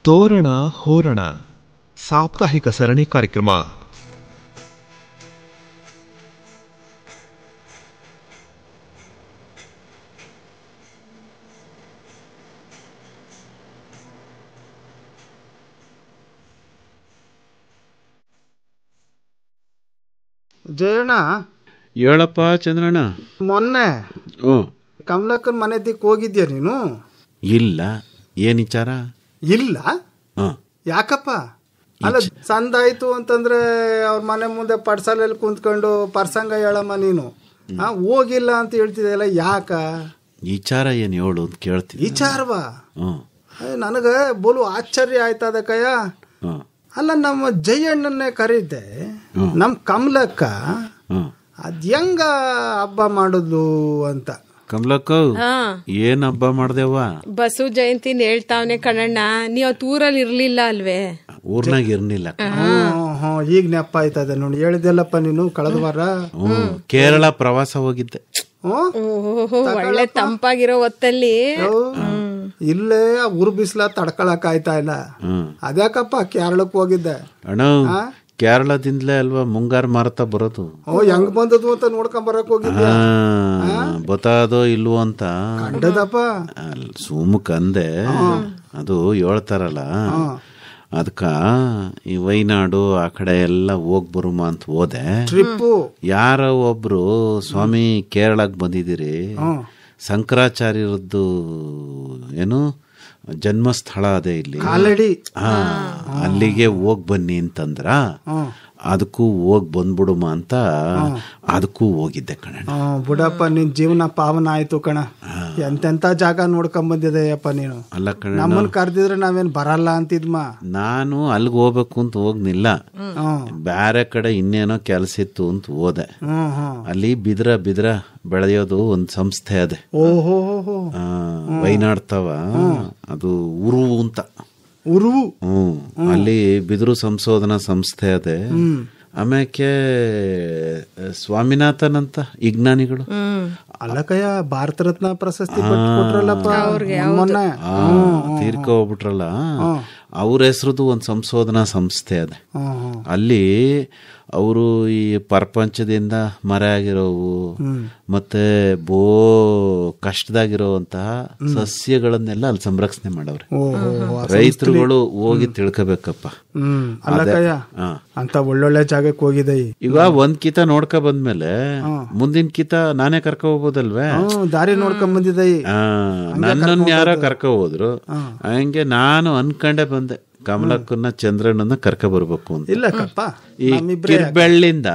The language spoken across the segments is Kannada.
ತೋರಣ ಹೋರಣ ಸಾಪ್ತಾಹಿಕ ಸರಣಿ ಕಾರ್ಯಕ್ರಮ. ಜಯಣ್ಣ, ಹೇಳಪ್ಪ ಚಂದ್ರಣ್ಣ. ಮೊನ್ನೆ ಕಮಲಕ್ಕನ ಮನೆ ದಿಕ್ಕ ಹೋಗಿದ್ಯಾ ನೀನು? ಇಲ್ಲ, ಏನ್ ವಿಚಾರ? ಇಲ್ಲ, ಯಾಕಪ್ಪ? ಅಲ್ಲ, ಸಂದಾಯ್ತು ಅಂತಂದ್ರೆ ಅವ್ರ ಮನೆ ಮುಂದೆ ಪಡ್ಸಲಲ್ಲಿ ಕುಂತ್ಕೊಂಡು ಪರ್ಸಂಗ ಹೇಳಮ್ಮ ನೀನು. ಹೋಗಿಲ್ಲ ಅಂತ ಹೇಳ್ತಿದೆಯಲ್ಲ, ಯಾಕ? ವಿಚಾರ ಏನ್ ಹೇಳು ಅಂತ ಕೇಳ್ತೀನಿ. ವಿಚಾರವಾ? ನನಗ ಬೋಲು ಆಶ್ಚರ್ಯ ಆಯ್ತದ ಕಯ್ಯ. ಅಲ್ಲ, ನಮ್ಮ ಜಯಣ್ಣನ್ನೇ ಕರೀದೆ, ನಮ್ ಕಮಲಕ್ಕ ಅದ್ ಹೆಂಗ ಹಬ್ಬ ಮಾಡುದು ಅಂತ. ಕಮಲಕ್ಕ, ಏನ್ ಹಬ್ಬ ಮಾಡ್ದೇವ? ಬಸವ ಜಯಂತಿನ ಹೇಳ್ತಾವನೆ ಕಣಣ್ಣ. ನೀವ್ ಊರಲ್ಲಿ ಇರ್ಲಿಲ್ಲ ಅಲ್ವೇ? ಊರ್ನಾಗ ಇರ್ಲಿಲ್ಲ. ಈಗ ನೆಪ್ಪ ಆಯ್ತದ ನೋಡಿ, ಹೇಳಿದೆಲ್ಲಪ್ಪ ನೀನು ಕಳೆದ ವಾರ. ಕೇರಳ ಪ್ರವಾಸ ಹೋಗಿದ್ದೆ. ಒಳ್ಳೆ ತಂಪಾಗಿರೋ ಹೊತ್ತಲ್ಲಿ ಇಲ್ಲೇ ಊರು ಬಿಸಿಲ ತಡ್ಕೊಳಕ್ ಆಯ್ತಾ ಇಲ್ಲ. ಅದ್ಯಾಕಪ್ಪ ಕೇರಳಕ್ಕೆ ಹೋಗಿದ್ದೆ? ಅಣ್ಣ, ಕೇರಳದಿಂದಲೇ ಅಲ್ವಾ ಮುಂಗಾರು ಮಾರುತ ಬರೋದು. ಹೆಂಗ್ ಬಂದದು ಅಂತ ನೋಡ್ಕೊಂಡ್ ಬರಕ್ ಹೋಗಿದ್ದೆ. ಗೊತ್ತಾದೋ ಇಲ್ವೋ ಅಂತ ಕಂಡದಪ್ಪ. ಸುಮಕ್ ಅಂದೆ. ಅದು ಹೇಳ್ತಾರಲ್ಲ, ಅದಕ್ಕ ಈ ವೈನಾಡು ಆ ಕಡೆ ಎಲ್ಲ ಹೋಗ್ ಬರುಮ ಅಂತ ಹೋದೆ. ಯಾರೋ ಒಬ್ರು, ಸ್ವಾಮಿ ಕೇರಳಕ್ಕೆ ಬಂದಿದ್ದೀರಿ, ಶಂಕರಾಚಾರ್ಯರದ್ದು ಏನು ಜನ್ಮಸ್ಥಳ ಅದೇ ಇಲ್ಲಿ, ಅಲ್ಲಿಗೆ ಹೋಗ್ ಬನ್ನಿ ಅಂತಂದ್ರ ಅದಕ್ಕೂ ಹೋಗ್ ಬಂದ್ಬಿಡುಮ ಅಂತ ಅದಕ್ಕೂ ಹೋಗಿದ್ದೆ ಕಣ. ಬಿಡಪ್ಪ, ನಿನ್ ಜೀವನ ಪಾವನ ಆಯ್ತು ಕಣ. ಎಂತೆಂತ ಜಾಗ ನೋಡ್ಕೊಂಡ್ ಬಂದಿದೆಯಪ್ಪ ನೀನು. ಅಲ್ಲ ಕಣ, ನಮ್ಮನ್ ಕರ್ದಿದ್ರೆ ನಾವೇನ್ ಬರಲ್ಲ ಅಂತಿದ್ಮ. ನಾನು ಅಲ್ಗ್ ಹೋಗ್ಬೇಕು ಅಂತ ಹೋಗ್ನಿಲ್ಲ, ಬ್ಯಾರೆ ಕಡೆ ಇನ್ನೇನೋ ಕೆಲ್ಸ ಇತ್ತು ಅಂತ ಹೋದೆ. ಅಲ್ಲಿ ಬಿದ್ರ ಬೆಳೆಯೋದು ಒಂದ್ ಸಂಸ್ಥೆ ಅದೇ, ವೈನಾಡ್ತಾವ, ಅದು ಉರುವು ಅಂತ. ಉರುವು? ಅಲ್ಲಿ ಬಿದಿರು ಸಂಶೋಧನಾ ಸಂಸ್ಥೆ ಅದೇ. ಆಮ್ಯಾಕೆ ಸ್ವಾಮಿನಾಥನ್ ಅಂತ ವಿಜ್ಞಾನಿಗಳು ಅಲ್ಲಕಯ್ಯ ಭಾರತ ರತ್ನ ಪ್ರಶಸ್ತಿ ಕೊಟ್ರಲ್ಲಪ್ಪ ಮೊನ್ನೆ, ತೀರ್ಕ ಹೋಗ್ಬಿಟ್ರಲ್ಲ. ಅವ್ರ ಹೆಸರದು ಒಂದು ಸಂಶೋಧನಾ ಸಂಸ್ಥೆ ಅದೇ. ಅಲ್ಲಿ ಅವರು ಈ ಪ್ರಪಂಚದಿಂದ ಮರೆ ಆಗಿರೋವು ಮತ್ತೆ ಬೋ ಕಷ್ಟದಾಗಿರೋವಂತಹ ಸಸ್ಯಗಳನ್ನೆಲ್ಲ ಅಲ್ಲಿ ಸಂರಕ್ಷಣೆ ಮಾಡವ್ರೆ. ರೈತರುಗಳು ಹೋಗಿ ತಿಳ್ಕೋಬೇಕಪ್ಪ. ಅಂತ ಒಳ್ಳೊಳ್ಳೆ ಜಾಗಕ್ಕೆ ಹೋಗಿದೆ. ಈಗ ಒಂದ್ ಕಿತ ನೋಡ್ಕೊ ಬಂದ್ಮೇಲೆ ಮುಂದಿನ ಕಿತ ನಾನೇ ಕರ್ಕೊ ಹೋಗ್ಬೋದಲ್ವೇ? ದಾರಿ ನೋಡ್ಕೊಂಡ್ ಬಂದಿದ್ದೆ. ನನ್ನನ್ನು ಯಾರೋ ಕರ್ಕೊ ಹೋದ್ರು, ಹಂಗೆ ನಾನು ಅನ್ಕೊಂಡೆ ಬಂದೆ ಕಮಲಕ್ಕನ್ನ ಚಂದ್ರಣ್ಣನ ಕರ್ಕ ಬರ್ಬೇಕು ಅಂತ. ಇಲ್ಲಕ್ಕಪ್ಪ, ಈ ಕಿರ್ಬೆಳ್ಳಿಂದ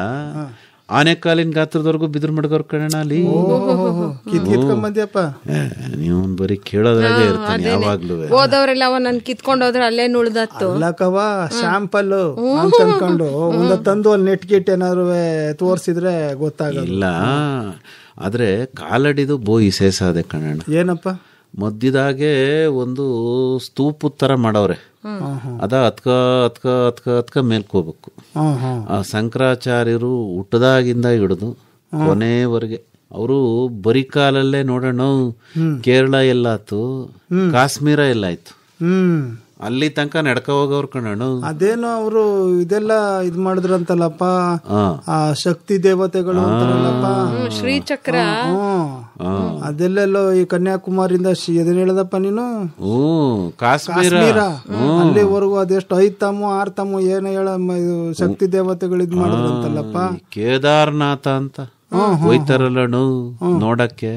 ಆನೆಕಾಲಿನ ಗಾತ್ರದವರೆಗೂ ಬಿದ್ರು ಮಡ್ಗೋರ್ ಕಣ ಅಲ್ಲಿ. ನೀವು ಬರೀ ಕೇಳೋದ್ರಾಗೆ ಇರ್ತಾನೆ ಯಾವಾಗ್ಲೂ. ಹೋದವ್ರೆಲ್ಲ ಅವನ್ ಕಿತ್ಕೊಂಡ್ ಹೋದ್ರೆ ಅಲ್ಲೇ ಉಳ್ದತ್ತು. ಅಲ್ಲಕವ, ಶಾಂಪಲ್ ಅಂತ ಅನ್ಕೊಂಡು ಒಂದ ತಂದು ಅಲ್ಲಿ ನೆಟ್ ಗಿಟ್ ಏನಾದ್ರು ತೋರ್ಸಿದ್ರೆ ಗೊತ್ತಾಗಲ್ಲ. ಇಲ್ಲ, ಆದ್ರೆ ಕಾಲಡಿದು ಬೋ ವಿಶೇಷ ಅದೇ ಕಣ. ಏನಪ್ಪ? ಮಧ್ಯದಾಗೆ ಒಂದು ಸ್ತೂಪ ತರ ಮಾಡವ್ರೆ. ಅದ ಹತ್ಕ ಮೇಲ್ಕ್ ಹೋಗ್ಬೇಕು. ಆ ಶಂಕರಾಚಾರ್ಯರು ಹುಟ್ಟದಾಗಿಂದ ಹಿಡಿದು ಕೊನೆವರೆಗೆ ಅವರು ಬರೀ ಕಾಲಲ್ಲೇ ನೋಡೋಣ. ಕೇರಳ ಎಲ್ಲಾತು, ಕಾಶ್ಮೀರ ಎಲ್ಲಾಯ್ತು, ಅಲ್ಲಿ ತನಕ ನಡ್ಕ ಹೋಗವ್ರ ಕಣಣ್ಣ. ಅದೇನೋ ಅವರು ಇದೆಲ್ಲ ಇದ್ ಮಾಡಿದ್ರಂತಲ್ಲಪ್ಪ, ಆ ಶಕ್ತಿ ದೇವತೆಗಳು ಅಂತಾರಲ್ಲಪ್ಪ, ಶ್ರೀಚಕ್ರ ಅದೆಲ್ಲೆಲ್ಲೋ ಈ ಕನ್ಯಾಕುಮಾರಿಂದ ಎದನ್ ಹೇಳದಪ್ಪ ನೀನು? ಕಾಶ್ಮೀರ ಅಲ್ಲಿವರೆಗೂ ಅದೆಷ್ಟು 5 ತಮ್ಮು 6 ತಮ್ಮು ಏನೋ ಹೇಳ ಶಕ್ತಿ ದೇವತೆಗಳು ಇದ್ ಮಾಡಿದ್ರಂತಲ್ಲಪ್ಪ. ಕೇದಾರನಾಥ ಅಂತ ಹೋಯ್ತಾರಲ್ಲ ನೋಡಕ್ಕೆ.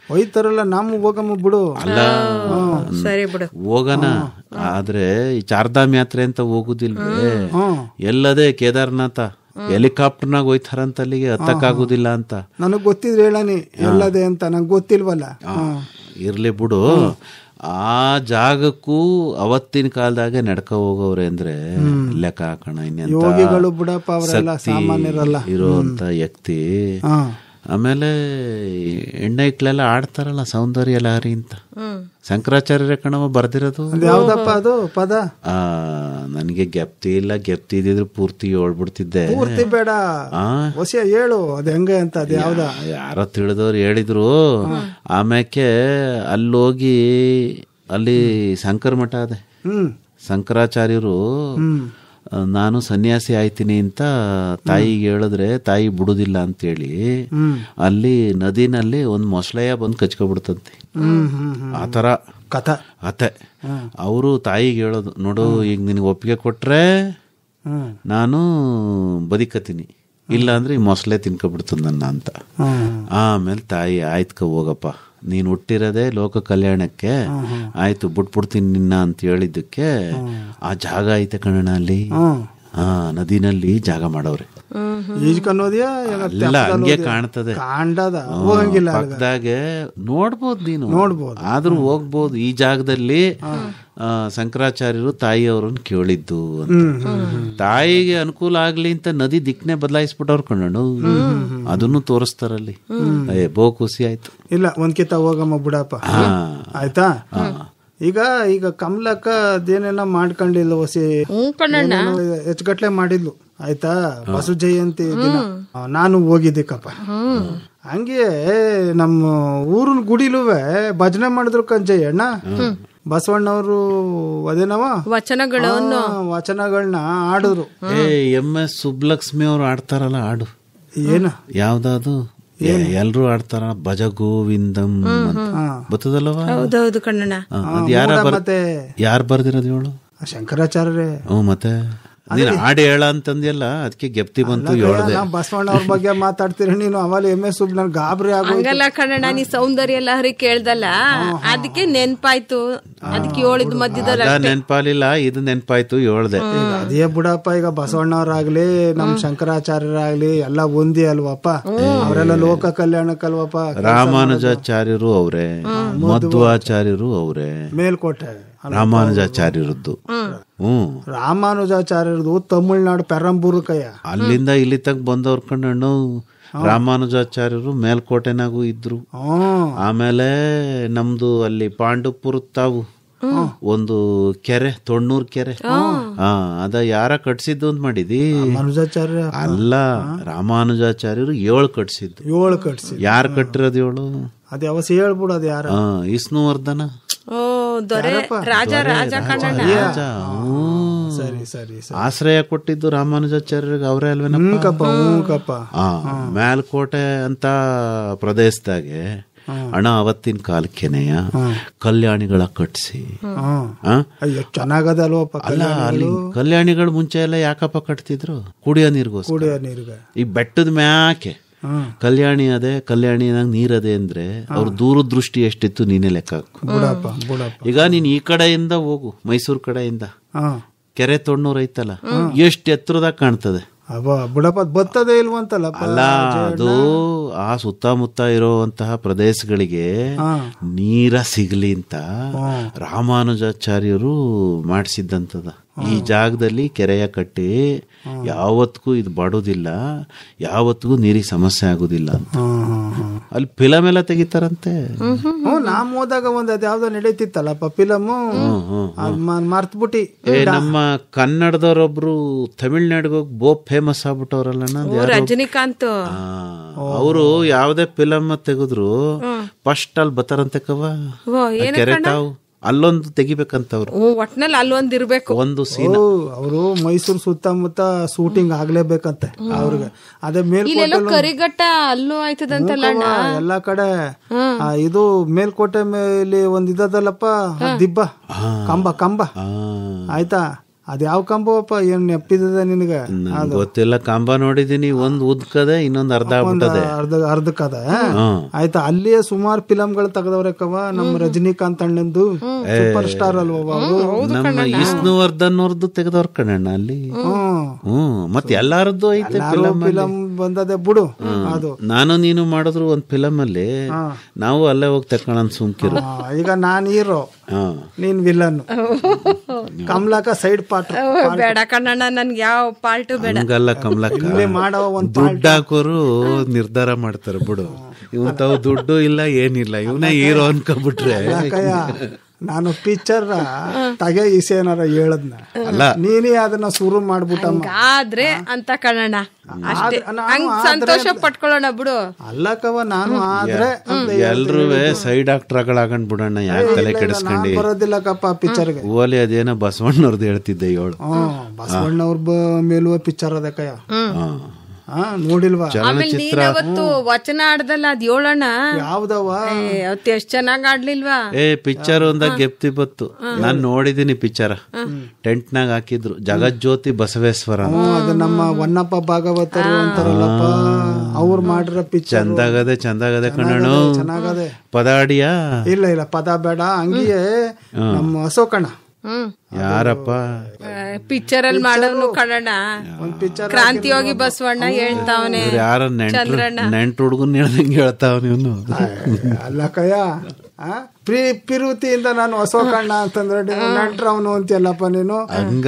ಹೋಯ್ತಾರಲ್ಲ, ನಮ್ಮ ಹೋಗಮ್ಮ ಬಿಡು. ಅಲ್ಲ, ಸರಿ ಬಿಡು, ಹೋಗಣ. ಆದ್ರೆ ಈ ಚಾರ್ಧಾಮ್ ಯಾತ್ರೆ ಅಂತ ಹೋಗುದಿಲ್ವೇ? ಎಲ್ಲದೇ ಕೇದಾರನಾಥ ಹೆಲಿಕಾಪ್ಟರ್ನಾಗ ಹೋಯ್ತಾರಂತ, ಅಲ್ಲಿಗೆ ಹತ್ತಕ್ಕಾಗುದಿಲ್ಲ ಅಂತ. ನನಗ್ ಗೊತ್ತಿದ್ರೆ ಹೇಳನಿ ಎಲ್ಲದೆ ಅಂತ, ನಂಗೆ ಗೊತ್ತಿಲ್ವಲ್ಲ. ಇರ್ಲಿ ಬಿಡು. ಆ ಜಾಗಕ್ಕೂ ಅವತ್ತಿನ ಕಾಲದಾಗೆ ನಡ್ಕ ಹೋಗವ್ರೆ ಅಂದ್ರೆ ಲೆಕ್ಕ ಹಾಕೋಣ. ಯೋಗಿಗಳು ಬಿಡಪ್ಪ, ಅವರೆಲ್ಲ ಸಾಮಾನ್ಯರಲ್ಲ ಇರುವಂತ ವ್ಯಕ್ತಿ. ಆಮೇಲೆ ಹೆಣ್ಣ ಇಕ್ಳೆಲ್ಲ ಆಡ್ತಾರಲ್ಲ ಸೌಂದರ್ಯ ಲಹರಿ ಅಂತ, ಶಂಕರಾಚಾರ್ಯರೇ ಕಣವ ಬರ್ದಿರೋದು. ಯಾವ್ದಪ್ಪ ಅದು ಪದ? ನನ್ಗೆ ಗೆಪ್ತಿ ಇಲ್ಲ, ಗೆಪ್ತಿ ಇದ್ದಿದ್ರು ಪೂರ್ತಿ ಹೇಳ್ಬಿಡ್ತಿದ್ದೆ. ಪೂರ್ತಿ ಬೇಡ, ಹೊಸ ಹೇಳು ಅದ್ ಹೆಂಗೆ ಅಂತ. ಅದ್ ಯಾವ್ದ? ಯಾರೋ ತಿಳಿದವ್ರು ಹೇಳಿದ್ರು. ಆಮ್ಯಾಕೆ ಅಲ್ಲೋಗಿ ಅಲ್ಲಿ ಶಂಕರ ಮಠ ಅದೇ, ಶಂಕರಾಚಾರ್ಯರು ನಾನು ಸನ್ಯಾಸಿ ಆಯ್ತೀನಿ ಅಂತ ತಾಯಿಗೆ ಹೇಳಿದ್ರೆ ತಾಯಿ ಬಿಡುದಿಲ್ಲ ಅಂತೇಳಿ ಅಲ್ಲಿ ನದಿನಲ್ಲಿ ಒಂದು ಮೊಸಳೆಯ ಬಂದು ಕಚ್ಕೊಬಿಡ್ತಂತೆ. ಆತರ ಅತೆ ಅವರು ತಾಯಿಗೆ ಹೇಳೋದು, ನೋಡು ಈಗ ನಿನಗೆ ಒಪ್ಪಿಗೆ ಕೊಟ್ರೆ ನಾನು ಬದುಕತೀನಿ, ಇಲ್ಲ ಅಂದ್ರೆ ಈ ಮೊಸಳೆ ತಿನ್ಕೊಬಿಡ್ತದ ನನ್ನ ಅಂತ. ಆಮೇಲೆ ತಾಯಿ ಆಯ್ತ್ಕ ಹೋಗಪ್ಪ, ನೀನು ಹುಟ್ಟಿರೋದೇ ಲೋಕ ಕಲ್ಯಾಣಕ್ಕೆ, ಆಯ್ತು ಬಿಟ್ಬಿಡ್ತೀನಿ ನಿನ್ನ ಅಂತ ಹೇಳಿದ್ದಕ್ಕೆ ಆ ಜಾಗ ಐತೆ ಕಣಣ್ಣ ಅಲ್ಲಿ, ನದಿನಲ್ಲಿ ಜಾಗ ಮಾಡವ್ರೆ. ಇಲ್ಲ ಹಂಗೆ ಕಾಣ್ತದೆ, ಪಕ್ಕದಾಗೆ ನೋಡ್ಬೋದು ನೀನು, ಆದ್ರೂ ಹೋಗ್ಬೋದು. ಈ ಜಾಗದಲ್ಲಿ ಶಂಕರಾಚಾರ್ಯರು ತಾಯಿಯವ್ರನ್ನ ಕೇಳಿದ್ದು ಅಂತ. ತಾಯಿಗೆ ಅನುಕೂಲ ಆಗ್ಲಿ ಅಂತ ನದಿ ದಿಕ್ಕನೆ ಬದಲಾಯಿಸ್ಬಿಟ್ಟವ್ರು ಕಣ್ಣು, ಅದನ್ನು ತೋರಿಸ್ತಾರಲ್ಲಿ. ಬೋ ಖುಷಿ ಆಯ್ತು. ಇಲ್ಲ ಒಂದ್ಕಿತ ಹೋಗಮ್ಮ ಬಿಡಪ್ಪ, ಆಯ್ತಾ. ಈಗ ಕಮಲಕ್ಕ ಅದೇನೇನ ಮಾಡ್ಕೊಂಡಿಲ್ಲ, ಹೊಸಿ ಹೆಚ್ಚುಗಟ್ಲೆ ಮಾಡಿದ್ಲು, ಆಯ್ತಾ. ಬಸವ ಜಯಂತಿ ದಿನ ನಾನು ಹೋಗಿದ್ದಕ್ಕಪ್ಪ. ಹಂಗೆ ನಮ್ಮ ಊರಿನ ಗುಡಿಲುವೆ ಭಜನೆ ಮಾಡಿದ್ರು ಕಂಜಯ್ಯಣ್ಣ. ಬಸವಣ್ಣವರು ಅದೇನವ ವಚನಗಳನ್ನ ಆಡಿದ್ರು. MS ಸುಬ್ಬಲಕ್ಷ್ಮಿ ಅವ್ರು ಆಡ್ತಾರಲ್ಲ ಹಾಡು, ಏನು ಯಾವ್ದಾದ್ರು ಎಲ್ರು ಆಡ್ತಾರ, ಭಜ ಗೋವಿಂದಂ ಬರ್ತದಲ್ವ? ಹೌದೌದು ಕಣ್ಣಣ್ಣ. ಯಾರು ಬರ್ದಿರೋದು ಹೇಳು? ಶಂಕರಾಚಾರ್ಯ. ಮತ್ತೆ ನೀನ್ ಹಾಡು ಹೇಳ ಅಂತಂದ್ಯಲ್ಲ, ಅದಕ್ಕೆ ಗೆಪ್ತಿ ಬಂತು ಹೇಳ್ದೆ. ಬಸವಣ್ಣ ಅವ್ರ ಬಗ್ಗೆ ಮಾತಾಡ್ತೀರ ನೀನು, ಅವಾಗ MS ನನ್ ಗಾಬರಿ ಆಗಲ್ಲ ಕಣ್ಣಣ್ಣ. ನೀ ಸೌಂದರ್ಯ ಲಹರಿ ಕೇಳ್ದಲ್ಲ, ಅದಕ್ಕೆ ನೆನ್ಪಾಯ್ತು, ಅದಕ್ಕೆ ಹೇಳಿದ್ ಮಧ್ಯದಲ್ಲಿ ನೆನ್ಪಾಲಿಲ್ಲ, ಇದು ನೆನ್ಪಾಯ್ತು ಹೇಳ್ದೆ. ಅದೇ ಬಿಡಪ್ಪ, ಈಗ ಬಸವಣ್ಣವ್ರಾಗ್ಲಿ ನಮ್ ಶಂಕರಾಚಾರ್ಯರಾಗ್ಲಿ ಎಲ್ಲ ಒಂದೇ ಅಲ್ವಪ್ಪ, ಅವರೆಲ್ಲ ಲೋಕ ಕಲ್ಯಾಣಕ್ಕಲ್ವಪ್ಪ. ರಾಮಾನುಜಾಚಾರ್ಯರು ಅವ್ರೆ, ಮಧ್ವಾಚಾರ್ಯರು ಅವ್ರೆ, ಮೇಲ್ಕೋಟೆ ರಾಮಾನುಜಾಚಾರ್ಯರದ್ದು. ರಾಮಾನುಜಾಚಾರ್ಯರದು ತಮಿಳ್ನಾಡು ಪೆರಂಬೂರು ಕಯ್ಯ, ಅಲ್ಲಿಂದ ಇಲ್ಲಿ ತಗ ಬಂದವ್ರ ಕಣ್ಣು. ರಾಮಾನುಜಾಚಾರ್ಯರು ಮೇಲ್ಕೋಟೆನಾಗೂ ಇದ್ರು. ಆಮೇಲೆ ನಮ್ದು ಅಲ್ಲಿ ಪಾಂಡುಪುರ ತಾವು ಒಂದು ಕೆರೆ, ತೊಣ್ಣೂರ್ ಕೆರೆ, ಅದ ಯಾರ ಕಟ್ಸಿದ್ದು ಅಂತ ಮಾಡಿದಿ? ರಾಮಾನುಜಾಚಾರ್ಯ ಅಲ್ಲ, ರಾಮಾನುಜಾಚಾರ್ಯರು 7 ಕಟ್ಸಿದ್ದು. 7 ಕಟ್ಸಿ. ಯಾರು ಕಟ್ಟಿರೋದು 7? ಅದ ಯಾವಸ್ ಹೇಳ್ಬಿಡು, ಅದ ಯಾರ? ವಿಷ್ಣುವರ್ಧನ ರಾಜ. ಸರಿ ಸರಿ. ಆಶ್ರಯ ಕೊಟ್ಟಿದ್ದು ರಾಮಾನುಜಾಚಾರ್ಯರಿಗೆ ಅವರೇ ಅಲ್ವೇನಪ್ಪ? ಮೇಲ್ಕೋಟೆ ಅಂತ ಪ್ರದೇಶದಾಗೆ ಹಣ ಅವತ್ತಿನ ಕಾಲಕ್ಕೆನೆಯ ಕಲ್ಯಾಣಿಗಳ ಕಟ್ಸಿ. ಚೆನ್ನಾಗದಲ್ವಪ್ಪ. ಅಲ್ಲ, ಅಲ್ಲಿ ಕಲ್ಯಾಣಿಗಳು ಮುಂಚೆ ಎಲ್ಲ ಯಾಕಪ್ಪ ಕಟ್ತಿದ್ರು? ಕುಡಿಯೋ ನೀರ್ಗೋಸ್ಕರ. ಈ ಬೆಟ್ಟದ ಮ್ಯಾಕೆ ಕಲ್ಯಾಣಿ ಅದೇ, ಕಲ್ಯಾಣಿನಾಗ ನೀರದೆ ಅಂದ್ರೆ ಅವ್ರ ದೂರದೃಷ್ಟಿ ಎಷ್ಟಿತ್ತು ನೀನೇ ಲೆಕ್ಕ ಹಾಕು. ಈಗ ನೀನ್ ಈ ಕಡೆಯಿಂದ ಹೋಗು, ಮೈಸೂರು ಕಡೆಯಿಂದ ಕೆರೆ ತೊಣ್ಣೂರ್ ಐತಲ್ಲ, ಎಷ್ಟು ಎತ್ತರದಾಗ ಕಾಣ್ತದೆ. ಬರ್ತದೆ ಇಲ್ವಂತಲ್ಲ. ಅಲ್ಲ, ಅದು ಆ ಸುತ್ತಮುತ್ತ ಇರುವಂತಹ ಪ್ರದೇಶಗಳಿಗೆ ನೀರ ಸಿಗ್ಲಿ ಅಂತ ರಾಮಾನುಜಾಚಾರ್ಯರು ಮಾಡಿಸಿದ್ದಂತದ. ಈ ಜಾಗದಲ್ಲಿ ಕೆರೆಯ ಕಟ್ಟಿ ಯಾವತ್ತಿಗೂ ಇದು ಬಾಡೋದಿಲ್ಲ, ಯಾವತ್ತಿಗೂ ನೀರಿಗೆ ಸಮಸ್ಯೆ ಆಗುದಿಲ್ಲ ಅಂತ ಅಲ್ಲಿ ಫಿಲಮ್ ಎಲ್ಲ ತೆಗಿತಾರಂತೆ. ನಾವ್ ಹೋದಾಗ ಒಂದ್ ಅದ್ಯಾವ್ದೋ ನಡೀತಿತ್ತಲ್ಲಪ್ಪ ಫಿಲಮ್, ಮರ್ತ್ಬಿಟ್ಟಿ. ನಮ್ಮ ಕನ್ನಡದವರೊಬ್ರು ತಮಿಳ್ನಾಡಿಗೆ ಹೋಗಿ ಫೇಮಸ್ ಆಗ್ಬಿಟ್ಟವ್ರಲ್ಲ, ರಜನಿಕಾಂತ್. ಅವರು ಯಾವ್ದೇ ಫಿಲಮ್ ತೆಗೆದ್ರು ಫಸ್ಟ್ ಅಲ್ಲಿ ಬತ್ತಾರಂತೆ ಕವ ಕೆರೆ ತಾವು ಅಲ್ಲೊಂದು ತೆಗಿಬೇಕಂತವ್ರು. ಒಟ್ನಲ್ಲಿ ಅಲ್ಲೊಂದು ಇರ್ಬೇಕು ಒಂದು ಸೀನ್. ಅವರು ಮೈಸೂರು ಸುತ್ತಮುತ್ತ ಶೂಟಿಂಗ್ ಆಗ್ಲೇಬೇಕಂತೆ ಅವ್ರಿಗೆ. ಅದೇ ಮೇಲ್ಕೋಟೆ ಕರಿಘಟ್ಟ ಅಲ್ಲೂ ಆಯ್ತದಂತಲ್ಲ ಎಲ್ಲಾ ಕಡೆ. ಇದು ಮೇಲ್ಕೋಟೆ ಮೇಲೆ ಒಂದ್ ಇದಲ್ಲಪ್ಪ, ದಿಬ್ಬ ಕಂಬ ಆಯ್ತಾ. ಅದ್ ಯಾವ ಕಂಬವಪ್ಪ, ಏನ್ ನೆಪ್ಪಿದ ನಿನಗೆ? ಗೊತ್ತಿಲ್ಲ. ಕಂಬ ನೋಡಿದೀನಿ, ಒಂದ್ ಉದ್ಕದೆ, ಇನ್ನೊಂದ್ ಅರ್ಧಕ್ಕದ. ಆಯ್ತಾ, ಅಲ್ಲಿಯೇ ಸುಮಾರು ಫಿಲಂಗಳು ತೆಗೆದವ್ರೆ ಕವ. ನಮ್ಮ ರಜನಿಕಾಂತ್ ಅಣ್ಣಂದು ಸೂಪರ್ ಸ್ಟಾರ್ ಅಲ್ವ ಅವರು. ನಮ್ಮ ವಿಷ್ಣುವರ್ಧನ್ ಅವ್ರದ್ದು ತೆಗೆದವ್ರ ಕಣಣ್ಣ ಅಲ್ಲಿ. ಮತ್ತೆ ಎಲ್ಲಾರದ್ದು ಐತೆ ಫಿಲಂ ಬಂದದೆ ಬಿಡು. ಅದು ನಾನು ನೀನು ಮಾಡಿದ್ರು ಒಂದ್ ಫಿಲಮ್ ಅಲ್ಲಿ, ನಾವು ಅಲ್ಲೇ ಹೋಗಿ ತಕೊಳ್ಳೋಣ ಸುಮ್ಕಿರು. ಈಗ ನಾನ್ ಹೀರೋ, ನೀನ್ ವಿಲನ್. ಕಮಲಾಕ ಸೈಡ್ ಪಾರ್ಟ್ ಬೇಡ ಕಣ್ಣಣ್ಣ, ನನ್ಗೆ ಯಾವ ಪಾರ್ಟ್ ಬೇಡ. ಹಂಗಲ್ಲ ಕಮಲಕ್ಕ, ದುಡ್ಡು ಹಾಕೋರು ನಿರ್ಧಾರ ಮಾಡ್ತಾರೆ ಬಿಡು. ಇವ್ ತಾವು ದುಡ್ಡು ಇಲ್ಲ ಏನಿಲ್ಲ, ಇವನೇ ಹೀರೋ ಅನ್ಕೊಂಡ್ಬಿಟ್ರೆ ನಾನು ಪಿಕ್ಚರ್ ತಗೆ ಈಸೇನಾರ ಹೇಳದ್ನ ನೀನೇ ಅದನ್ನ ಶುರು ಮಾಡ್ಬಿಟ್ಟಮ್ಮ ಆದ್ರೆ ಅಂತ ಕಣಣ್ಣ ಅಷ್ಟೇ. ಹಂಗ್ ಸಂತೋಷ ಪಟ್ಕೊಳ್ಳೋಣ ಬಿಡು. ಅಲ್ಲಕವ ನಾನು ಆದ್ರೆ ಎಲ್ರೂ ಸೈಡ್ ಆಕ್ಟರ್ಗಳಾಗಂಡ್ ಬಿಡೋಣ, ಯಾಕೆ ತಲೆ ಕೆಡಿಸ್ಕೊಂಡಿ. ಬರೋದಿಲ್ಲಕಪ್ಪ ಪಿಕ್ಚರ್ಗೆ. ಓಲಿ ಅದೇನೋ ಬಸವಣ್ಣವ್ರದ್ದು ಹೇಳ್ತಿದ್ದೆ ಏಳು. ಬಸವಣ್ಣವ್ರ ಮೇಲೂ ಪಿಕ್ಚರ್ ಅದಕ್ಕಯ್ಯ. ನೋಡಿಲ್ವಾ? ಆಮೇಲೆ ನೀನ್ ಅವತ್ತು ವಚನ ಆಡ್ದಲ್ಲ ಅದ್ ಹೇಳೋಣ. ಯಾವ್ದವ? ಅವತ್ತು ಎಷ್ಟ್ ಚೆನ್ನಾಗ್ ಆಡ್ಲಿಲ್ವಾ? ಪಿಕ್ಚರ್ ಒಂದಾಗ ಗೆಪ್ತಿ ಬತ್ತು. ನಾನ್ ನೋಡಿದೀನಿ ಪಿಕ್ಚರ್, ಟೆಂಟ್ ನಾಗ ಹಾಕಿದ್ರು, ಜಗಜ್ಯೋತಿ ಬಸವೇಶ್ವರ. ಅದು ನಮ್ಮ ವನ್ನಪ್ಪ ಭಾಗವತರು ಅಂತಾರಲ್ಲಪ್ಪ, ಅವ್ರು ಮಾಡಿರೋ ಪಿಕ್ಚರ್ ಚಂದಾಗದೆ ಕಣ್ಣು. ಚೆನ್ನಾಗದೆ. ಪದ ಆಡಿಯಾ? ಇಲ್ಲ ಪದ ಬೇಡ, ಹಂಗಿಯೇ ನಮ್ಮ ಅಶೋಕಣ್ಣ. ಯಾರಪ್ಪ ಪಿಕ್ಚರ್ ಅಲ್ಲಿ ಮಾಡೋನು ಕಣಣ್ಣ, ಕ್ರಾಂತಿಯೋಗಿ ಬಸವಣ್ಣ ಹೇಳ್ತಾವನೆ. ಯಾರ ನೆಂಟ್ ಹುಡುಗನ್ ಹೇಳ್ದಂಗೆ ಹೇಳ್ತಾವ ನೀನು. ಅಲ್ಲಕಯ್ಯ ಪಿರುತಿಯಿಂದ ನಾನು ಅಶೋಕಣ್ಣ ಅಂತಂದ್ರೆ ನೆಂಟ್ರವನು ಅಂತೀಯಲ್ಲಪ್ಪ ನೀನು.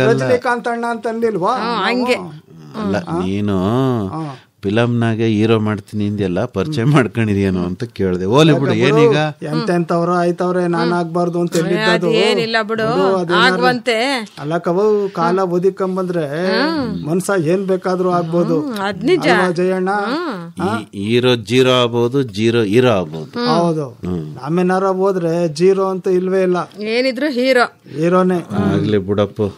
ರಜನಿಕಾಂತ್ ಅಣ್ಣ ಅಂತಂದಿಲ್ವಾ? ಹಂಗೆ ಅಲ್ಲ, ನೀನು ಫಿಲಮ್ನಾಗೆ ಹೀರೋ ಮಾಡ್ತೀನಿ ಇಂದೆಲ್ಲ ಪರಿಚಯ ಮಾಡ್ಕೊಂಡಿದ್ಯೇನೋ ಅಂತ ಕೇಳಿದೆ. ಓಲಿ ಬಿಡು, ಏನೀಗ ಎಂತೆಂತವ್ರ ಆಯ್ತವ್ರೆ, ನಾನ್ ಆಗ್ಬಾರ್ದು ಅಂತ ಏನಿಲ್ಲ ಬಿಡು, ಆಗುವಂತೆ. ಅಲ್ಲ ಕವ ಕಾಲ ಒದಿಕೊಂಬಂದ್ರೆ ಮನ್ಸ ಏನ್ ಬೇಕಾದ್ರೂ ಆಗ್ಬೋದು. ಅದ್ ನಿಜ ಜಯಣ್ಣ. ಹೀರೋ ಜೀರೋ ಆಗ್ಬೋದು, ಜೀರೋ ಹೀರೋ ಆಗ್ಬೋದು. ಹೌದು, ನಾವೇನಾರ ಹೋದ್ರೆ ಜೀರೋ ಅಂತ ಇಲ್ವೇ ಇಲ್ಲ, ಏನಿದ್ರು ಹೀರೋನೇ. ಆಗ್ಲಿ ಬಿಡಪ್ಪ,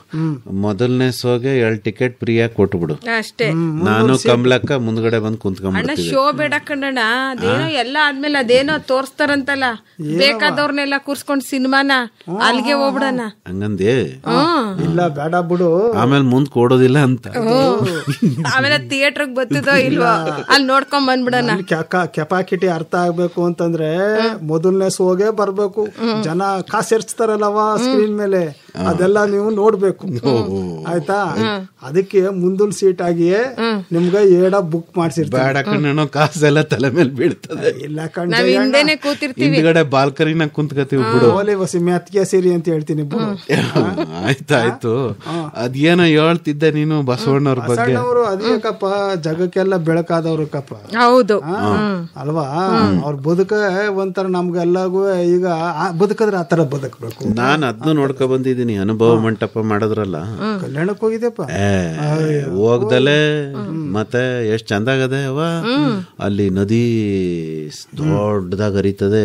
ಮೊದಲನೇ ಶೋಗೆ 2 ಟಿಕೆಟ್ ಫ್ರೀಯಾಗಿ ಕೊಟ್ಬಿಡು ಅಷ್ಟೇ. ನಾನು ಕಮಲಕ್ಕ ಮುಂದ್ಗಡೆ ಬಂದು ಕುಂತ್ಕೊಂಡ್ಬಿಡ್ತೀವಿ. ಶೋ ಬೇಡ ಕಣ್ಣಣ್ಣ, ಅದೇನೋ ಎಲ್ಲ ಆದ್ಮೇಲೆ ಅದೇನೋ ತೋರ್ಸ್ತಾರಂತಲ್ಲ, ಬೇಕಾದವ್ರನ್ನೆಲ್ಲ ಕೂರ್ಸ್ಕೊಂಡ್ ಸಿನಿಮಾನ ಅಲ್ಲಿಗೆ ಹೋಗ್ಬಿಡಣ ಹಂಗಂದೆ. ಇಲ್ಲ ಬೇಡ ಬಿಡು, ಆಮೇಲೆ ಮುಂದ್ ಕೊಡೋದಿಲ್ಲ ಅಂತ. ಆಮೇಲೆ ಥಿಯೇಟರ್ಗೆ ಬರ್ತದೋ ಇಲ್ವೋ ಅಲ್ಲಿ ನೋಡ್ಕೊಂಡ್ ಬಂದ್ಬಿಡಣ. ಕೆಪಾಸಿಟಿ ಅರ್ಥ ಆಗ್ಬೇಕು ಅಂತಂದ್ರೆ ಮೊದಲನೇ ಶೋಗೆ ಬರ್ಬೇಕು. ಜನ ಕಾಸೆರ್ಚ್ತಾರಲ್ಲವ ಸ್ಕ್ರೀನ್ ಮೇಲೆ, ಅದೆಲ್ಲ ನೀವು ನೋಡ್ಬೇಕು. ಆಯ್ತಾ? ಅದಕ್ಕೆ ಮುಂದಿನ ಸೀಟ್ ಆಗಿಯೇ ನಿಮ್ಗೆ ಏಡ ಬುಕ್ ಮಾಡ್ಸಿರ್ತಾರೆ. ಬೇಡ ಕಣ್ಣು, ಕಾಸೆಲ್ಲ ತಲೆ ಮೇಲೆ ಬೀಳ್ತದೆ. ಇಲ್ಲ ನಾವ್ ಹಿಂದೆನೆ ಕೂತಿರ್ತೀವಿ, ಹಿಂದ್ಗಡೆ ಬಾಲ್ಕನಿನ ಕುಂತ್ಕತೀವಿ ಬಿಡು. ಓಲಿ ವಸಿ ಮೆತ್ಗೆ ಸೀರಿ ಅಂತ ಹೇಳ್ತೀನಿ ಬಿಡು. ಆಯ್ತಾಯ್ತು, ಅದೇನೋ ಹೇಳ್ತಿದ್ದೆ ನೀನು ಬಸವಣ್ಣವ್ರ ಬಗ್ಗೆ. ಅವರು ಅದೇಕಪ್ಪ ಜಗಕ್ಕೆಲ್ಲ ಬೆಳಕಾದವ್ರು ಕಪ್ಪ. ಹೌದು ಅಲ್ವಾ? ಅವ್ರ ಬದುಕ ಒಂಥರ ನಮ್ಗೆಲ್ಲಗೂ ಈಗ ಬದುಕದ್ರೆ ಆತರ ಬದುಕಬೇಕು. ನಾನ್ ಅದನ್ನು ನೋಡ್ಕೊ ಬಂದಿದ್ದೀನಿ. ಅನುಭವ ಮಂಟಪ ಮಾಡಿದ್ರಲ್ಲ, ಕಲ್ಯಾಣಕ್ಕೆ ಹೋಗಿದ್ದೆಪ್ಪ. ಹೋಗ್ದಲೆ ಮತ್ತೆ ಎಷ್ಟ್ ಚಂದಾಗದೆ ಅವ. ಅಲ್ಲಿ ನದಿ ದೊಡ್ಡದಾಗ ಹರಿತದೆ,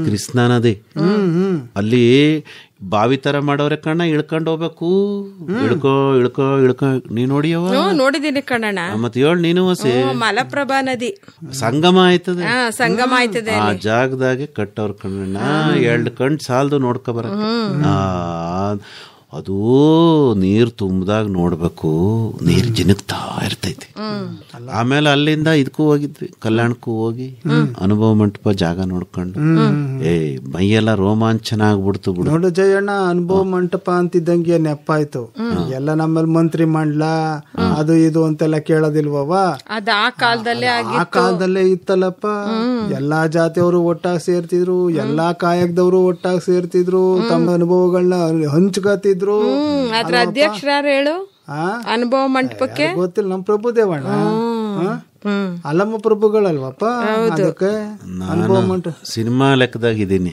ಕೃಷ್ಣಾ ನದಿ. ಅಲ್ಲಿ ಬಾವಿ ತರ ಮಾಡೋರೆ ಕಣ್ಣ, ಇಳ್ಕೊಂಡ್ ಹೋಗ್ಬೇಕು. ಇಳ್ಕೊ ನೀ ನೋಡಿಯವ? ನೋಡಿದೀನಿ ಕಣ್ಣಣ್ಣ. ಮತ್ತೆ ಹೇಳ ನೀನು ಹಸಿ. ಮಲಪ್ರಭಾ ನದಿ ಸಂಗಮ ಆಯ್ತದೆ. ಸಂಗಮ ಆಯ್ತದೆ ಆ ಜಾಗದಾಗೆ ಕಟ್ಟವ್ರ ಕಣ್ಣಣ್ಣ. 2 ಕಣ್ ಸಾಲದು ನೋಡ್ಕೊ ಬರಕ್ಕೆ. ಅದು ನೀರ್ ತುಂಬದಾಗ ನೋಡ್ಬೇಕು, ನೀರ್ ಜಿನಗ್ತಾ ಇರ್ತೈತಿ. ಆಮೇಲೆ ಅಲ್ಲಿಂದ ಇದಕ್ಕೂ ಹೋಗಿದ್ವಿ, ಕಲ್ಯಾಣಕ್ಕೂ ಹೋಗಿ ಅನುಭವ ಮಂಟಪ ಜಾಗ ನೋಡ್ಕೊಂಡು ಮೈಯೆಲ್ಲ ರೋಮಾಂಚನ ಆಗ್ಬಿಡ್ತು ಬಿಡು. ನೋಡು ಜಯಣ್ಣ, ಅನುಭವ ಮಂಟಪ ಅಂತಿದ್ದಂಗೆ ನೆಪ್ಪಾಯ್ತು. ಎಲ್ಲ ನಮ್ಮಲ್ಲಿ ಮಂತ್ರಿ ಮಂಡಲ ಅದು ಇದು ಅಂತೆಲ್ಲ ಕೇಳೋದಿಲ್ವವ? ಅದ ಆ ಕಾಲದಲ್ಲೇ ಇತ್ತಲ್ಲಪ್ಪ. ಎಲ್ಲಾ ಜಾತಿಯವರು ಒಟ್ಟಾಗಿ ಸೇರ್ತಿದ್ರು, ಎಲ್ಲಾ ಕಾಯಕದವರು ಒಟ್ಟಾಗಿ ಸೇರ್ತಿದ್ರು, ತಮ್ಮ ಅನುಭವಗಳನ್ನ ಹಂಚ್ಕತಿದ್ರು. ಅದ್ರ ಅಧ್ಯಕ್ಷರಾರು ಹೇಳು ಅನುಭವ ಮಂಟಪಕ್ಕೆ? ಗೊತ್ತಿಲ್ಲ, ನಮ್ ಪ್ರಭುದೇವಣ್ಣ ಅಲ್ಲಮ್ಮ ಪ್ರಭುಗಳಲ್ವಪ್ಪ. ಅದಕ್ಕೆ ಅನುಭವ ಮಂಟಪ ಸಿನಿಮಾ ಲೆಕ್ಕದಾಗಿದ್ದೀನಿ.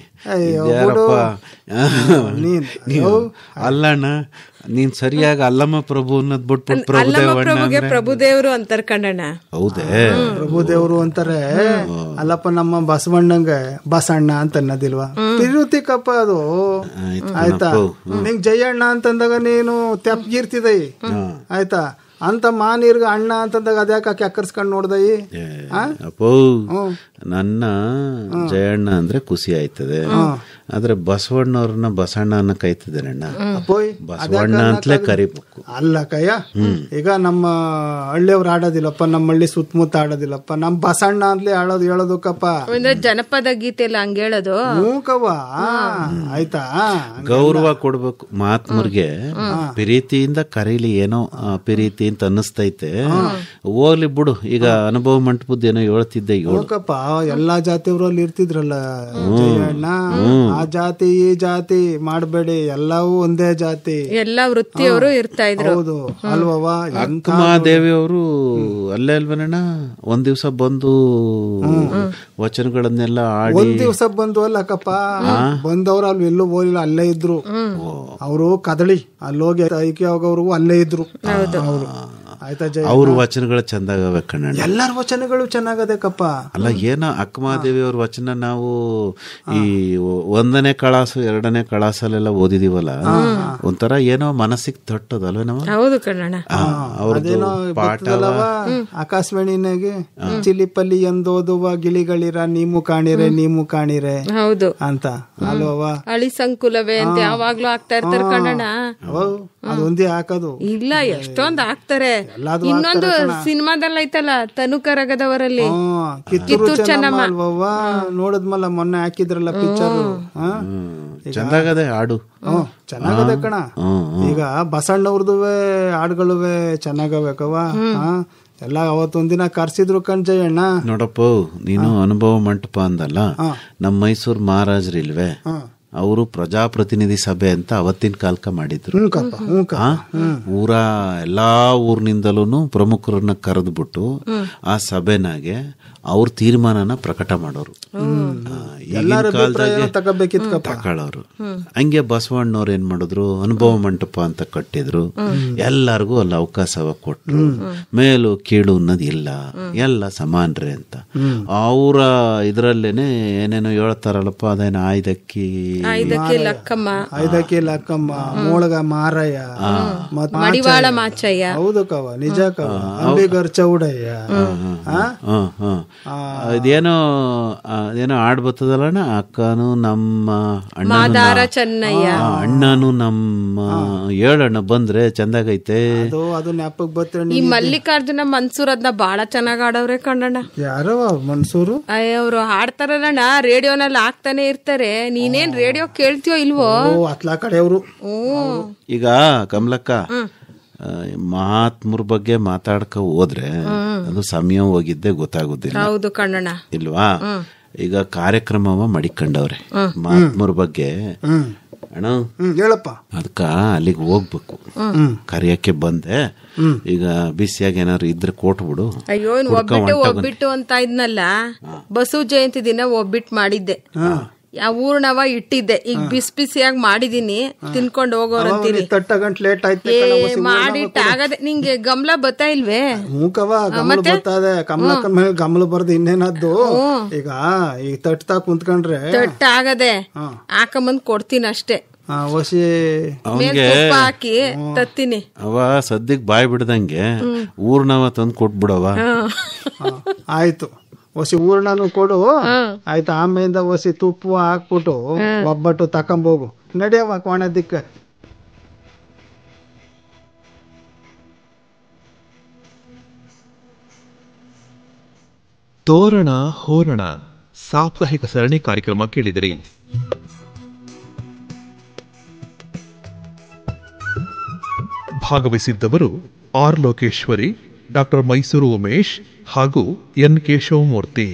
ಅಲ್ಲಣ್ಣ, ನೀನ್ ಸರಿಯಾಗಿ ಅಲ್ಲಮ್ಮ ಪ್ರಭು ಅನ್ನೋದ್ ಬಿಟ್ಬಿಟ್ಟು ಪ್ರಭುದೇವರು ಅಂತಾರ ಕಣ್ಣಣ್ಣ. ಹೌದೇ? ಪ್ರಭುದೇವರು ಅಂತಾರೆ. ಅಲ್ಲಪ್ಪ ನಮ್ಮ ಬಸವಣ್ಣಂಗೆ ಬಸಣ್ಣ ಅಂತ ಅನ್ನೋದಿಲ್ವಾ? ತಿರುತಿಕಪ್ಪ ಅದು. ಆಯ್ತಾ? ನಿಂಗ್ ಜಯಣ್ಣ ಅಂತಂದಾಗ ನೀನು ತೆಪ್ಪಗಿರ್ತಿದೈ. ಆಯ್ತಾ? ಅಂತ ಮಾನೀರ್ಗ ಅಣ್ಣ ಅಂತಂದಾಗ ಅದ್ಯಾಕ ಕೆಕ್ಕರ್ಸ್ಕೊಂಡ್ ನೋಡ್ದೈ? ಅಪ್ಪೋ, ನನ್ನ ಜಯಣ್ಣ ಅಂದ್ರೆ ಖುಷಿ ಆಯ್ತದೆ, ಆದ್ರೆ ಬಸವಣ್ಣವ್ರನ್ನ ಬಸಣ್ಣ ಅನ್ನಕ್ ಆಯ್ತದೇನಣ್ಣ. ಬಸವಣ್ಣ ಅಂತಲೇ ಕರಿಬೇಕು. ಅಲ್ಲ ಕಯ್ಯ, ಈಗ ನಮ್ಮ ಹಳ್ಳಿಯವ್ರು ಆಡೋದಿಲ್ಲಪ್ಪ, ನಮ್ಮ ಹಳ್ಳಿ ಸುತ್ತಮುತ್ತ ಆಡೋದಿಲ್ಲಪ್ಪ, ನಮ್ ಬಸಣ್ಣ ಅಂತಲೇ ಹೇಳೋದಕ್ಕಪ್ಪ. ಜನಪದ ಗೀತೆ ಎಲ್ಲ ಹಂಗ ಹೇಳೋದು. ಮೂಕವ್ವ. ಆಯ್ತಾ? ಗೌರವ ಕೊಡ್ಬೇಕು ಮಹಾತ್ಮರ್ಗೆ. ಪ್ರೀತಿಯಿಂದ ಕರೀಲಿ, ಏನೋ ಪ್ರೀತಿ ಅಂತ ಅನ್ನಿಸ್ತೈತೆ. ಹೋಗ್ಲಿ ಬಿಡು. ಈಗ ಅನುಭವ ಮಂಟಪದ ಏನೋ ಹೇಳ್ತಿದ್ದೆ. ಎಲ್ಲಾ ಜಾತಿಯವ್ರಲ್ಲಿ ಇರ್ತಿದ್ರಲ್ಲ ಜಯಣ್ಣ, ಆ ಜಾತಿ ಈ ಜಾತಿ ಮಾಡಬೇಡಿ, ಎಲ್ಲವೂ ಒಂದೇ ಜಾತಿ, ಎಲ್ಲ ವೃತ್ತಿಯವರು ಇರ್ತಾ ಇದ್ರು. ಹೌದು ಅಲ್ವವ. ಅಕ್ಕಮಹಾದೇವಿ ಅವರು ಅಲ್ಲೇ ಅಲ್ವನಣ್ಣ ಒಂದ್ ದಿವ್ಸ ಬಂದು ವಚನಗಳನ್ನೆಲ್ಲ ಆಡಿ. ಒಂದ್ ದಿವ್ಸ ಬಂದು ಅಲ್ಲಕ್ಕಪ್ಪ, ಬಂದವ್ರು ಅಲ್ಲಿ ಎಲ್ಲೂ ಹೋಗಿಲ್ಲ, ಅಲ್ಲೇ ಇದ್ರು ಅವರು. ಕದಳಿ ಅಲ್ಲೋಗಿ ಐಕ್ಯ ಹೋಗೋರ್ಗು ಅಲ್ಲೇ ಇದ್ರು ಅವರು. ಆಯ್ತಾ ಜಯ, ಅವ್ರ ವಚನಗಳು ಚಂದಾಗವೆ ಕಣ್ಣ. ಎಲ್ಲಾರ ವಚನಗಳು ಚೆನ್ನಾಗದಕ್ಕಪ್ಪ. ಅಲ್ಲ ಏನೋ ಅಕ್ಕಮಹಾದೇವಿ ಅವ್ರ ವಚನ ನಾವು ಈ 1ನೇ ಕಳಾಸು 2ನೇ ಕಳಾಸಲ್ಲೆಲ್ಲ ಓದಿದೀವಲ್ಲ, ಒಂಥರ ಏನೋ ಮನಸ್ಸಿಗೆ ತಟ್ಟದಲ್ವೇ ನಾವು. ಹೌದು ಕಣ್ಣಣ್ಣ. ಅದೇನೋ ಗೊತ್ತದಲ್ಲವ, ಆಕಾಶವಾಣಿನಾಗೆ ಚಿಲಿಪಲ್ಲಿ ಎಂದೋದುವ ಗಿಳಿಗಳಿರ ನೀವು ಕಾಣಿರೆ ನೀವು ಕಾಣಿರೆ ಹೌದು ಅಂತ ಅಲ್ವವ. ಅಳಿ ಸಂಕುಲವೇ ಅಂತ ಯಾವಾಗ್ಲೂ ಆಗ್ತಾ ಇರ್ತಾರೆ ಕಣ್ಣಣ್ಣ. ಅದೊಂದೇ ಹಾಕೋದು ಇಲ್ಲ, ಎಷ್ಟೊಂದ್ ಹಾಕ್ತಾರೆ. ಇನ್ನೊಂದು ಸಿನಿಮಾದಲ್ಲಿ ಐತಲ್ಲ ತನುಕರಗದವರಲ್ಲಿ ಕಿತ್ತೂರು ಚೆನ್ನಮ್ಮ ಅಲ್ವವ್ವ, ನೋಡಿದ್ಮಲ್ಲ ಮೊನ್ನೆ ಹಾಕಿದ್ರಲ್ಲ ಪಿಕ್ಚರ್. ಚಂದಾಗದೆ ಹಾಡು, ಚೆನ್ನಾಗದೆ ಕಣ. ಈಗ ಬಸಣ್ಣವ್ರದುವೆ ಹಾಡುಗಳುವೆ ಚೆನ್ನಾಗಬೇಕವ. ಎಲ್ಲ ಅವತ್ತೊಂದಿನ ಕರ್ಸಿದ್ರು ಕಣ್ ಜಯಣ್ಣ. ನೋಡಪ್ಪ, ನೀನು ಅನುಭವ ಮಂಟಪ ಅಂದಲ್ಲ, ನಮ್ಮ ಮೈಸೂರು ಮಹಾರಾಜರು ಇಲ್ವೇ, ಅವರು ಪ್ರಜಾಪ್ರತಿನಿಧಿ ಸಭೆ ಅಂತ ಅವತ್ತಿನ ಕಾಲಕ್ಕೆ ಮಾಡಿದ್ರು. ಊರ ಎಲ್ಲಾ ಊರಿನಿಂದಲೂ ಪ್ರಮುಖರನ್ನ ಕರೆದ್ಬಿಟ್ಟು ಆ ಸಭೆನಾಗೆ ಅವ್ರ ತೀರ್ಮಾನನ ಪ್ರಕಟ ಮಾಡೋರು. ತಗೊಳ್ಳೋರು. ಹಂಗೆ ಬಸವಣ್ಣವ್ರು ಏನ್ ಮಾಡಿದ್ರು, ಅನುಭವ ಮಂಟಪ ಅಂತ ಕಟ್ಟಿದ್ರು. ಎಲ್ಲಾರ್ಗು ಅಲ್ಲಿ ಅವಕಾಶ ಕೊಟ್ರು. ಮೇಲು ಕೀಳು ಅನ್ನೋದು ಇಲ್ಲ, ಎಲ್ಲ ಸಮಾನ್ರೆ ಅಂತ. ಅವರ ಇದ್ರಲ್ಲೇನೆ ಏನೇನೋ ಹೇಳ್ತಾರಲ್ಲಪ್ಪ, ಅದೇನ ಆಯ್ದಕ್ಕಿ ಐದಕ್ಕೆ ಲಕ್ಕಮ್ಮ, ಮೋಳಗ ಮಾರಯ್ಯ, ಮಡಿವಾಳ ಮಾಚಯ್ಯ. ಹೌದು ಕವ, ನಿಜ ಕವ. ಅಂಬಿಗರ್ ಚೌಡಯ್ಯ. ಇದೇನೋ ಹಾಡ್ ಬರ್ತದಲ್ಲಣ್ಣ, ಅಕ್ಕನು ನಮ್ಮ ಮಾದಾರ ಚೆನ್ನಯ್ಯ, ಅಣ್ಣನು ನಮ್ಮ ಏಳಣ್ಣ ಬಂದ್ರೆ ಚಂದಾಗೈತೆ. ಅದು ಜ್ಞಾಪಕ ಬರ್ತಾರೆ. ಈ ಮಲ್ಲಿಕಾರ್ಜುನ ಮನ್ಸೂರ್ ಅದನ್ನ ಬಾಳ ಚೆನ್ನಾಗ್ ಆಡವ್ರೆ ಕಣ್ಣಣ್ಣ. ಯಾರೋ ಮನ್ಸೂರು ಅವ್ರು ಹಾಡ್ತಾರಣ್ಣ, ರೇಡಿಯೋನಲ್ಲಿ ಹಾಕ್ತಾನೆ ಇರ್ತಾರೆ. ನೀನೇನ್ ರೇಡಿಯೋ ಕೇಳ್ತೀಯೋ ಇಲ್ವೋ? ಅತ್ಲಾ ಕಡೆಯವರು. ಈಗ ಕಮಲಕ್ಕ, ಮಹಾತ್ಮರ ಬಗ್ಗೆ ಮಾತಾಡ್ಕ ಹೋದ್ರೆ ಅದು ಸಮಯ ಹೋಗಿದ್ದೆ ಗೊತ್ತಾಗುದಿಲ್ಲ. ಹೌದು ಕಣ್ಣಣ್ಣ, ಇಲ್ವಾ? ಈಗ ಕಾರ್ಯಕ್ರಮವ ಮಡಿಕೊಂಡವ್ರೆ ಮಹಾತ್ಮರ ಬಗ್ಗೆ. ಅಣ್ಣ ಹೇಳಪ್ಪ, ಅದಕ್ಕ ಅಲ್ಲಿಗೆ ಹೋಗ್ಬೇಕು, ಕರಿಯಕ್ಕೆ ಬಂದೆ. ಈಗ ಬಿಸಿಯಾಗಿ ಏನಾದ್ರು ಇದ್ರೆ ಕೊಟ್ಬಿಡು. ಅಯ್ಯೋ, ಒಬ್ಬಿಟ್ಟು ಅಂತ ಇದ್ನಲ್ಲ, ಬಸವ ಜಯಂತಿ ದಿನ ಒಬ್ಬಿಟ್ಟು ಮಾಡಿದ್ದೆ. ಊರ್ಣವ ಇಟ್ಟಿದ್ದೆ, ಈಗ ಬಿಸಿಯಾಗಿ ಮಾಡಿದೀನಿ, ತಿನ್ಕೊಂಡು ಹೋಗೋರಂತೀರಿ. ಮಾಡಿಟ್ಟ ಆಗದೆ. ನಿಂಗೆ ಗಮಲ ಬತ್ತಾ ಇಲ್ವೇ? ಮೂಕವ ಗಮಲ ಬರ್ತದೆ. ಕಮಲಕ್ಕನ ಮೇಲೆ ಗಮಲ ಬರ್ದು ಇನ್ನೇನದ್ದು. ಈಗ ಈ ತಟ್ತಾ ಕುಂತ್ಕೊಂಡ್ರೆ ತಟ್ಟ ಆಗದೆ, ಹಾಕೊಂಬಂದ್ ಕೊಡ್ತೀನಿ ಅಷ್ಟೇ. ಹಾಕಿ ತತ್ತೀನಿ. ಅವ ಸದ್ಯಕ್ ಬಾಯ್ ಬಿಡ್ದಂಗೆ ಊರ್ಣವ ತಂದು ಕೊಟ್ಬಿಡವ. ಆಯ್ತು, ಒಸಿ ಊರ್ಣನು ಕೊಡು. ಆಯ್ತು, ಆಮೇಲಿಂದ ಒಸಿ ತುಪ್ಪ ಹಾಕ್ಬಿಟ್ಟು ಒಬ್ಬಟ್ಟು ತಕೊಂಬೋಗು. ನಡೆಯವ ಕೋಣದಿಕ್ಕ. ತೋರಣ ಹೋರಣ ಸಾಪ್ತಾಹಿಕ ಸರಣಿ ಕಾರ್ಯಕ್ರಮ ಕೇಳಿದಿರಿ. ಭಾಗವಹಿಸಿದ್ದವರು ಆರ್ ಲೋಕೇಶ್ವರಿ, ಡಾಕ್ಟರ್ ಮೈಸೂರು ಉಮೇಶ್ ಹಾಗೂ ಎನ್ ಕೇಶವಮೂರ್ತಿ.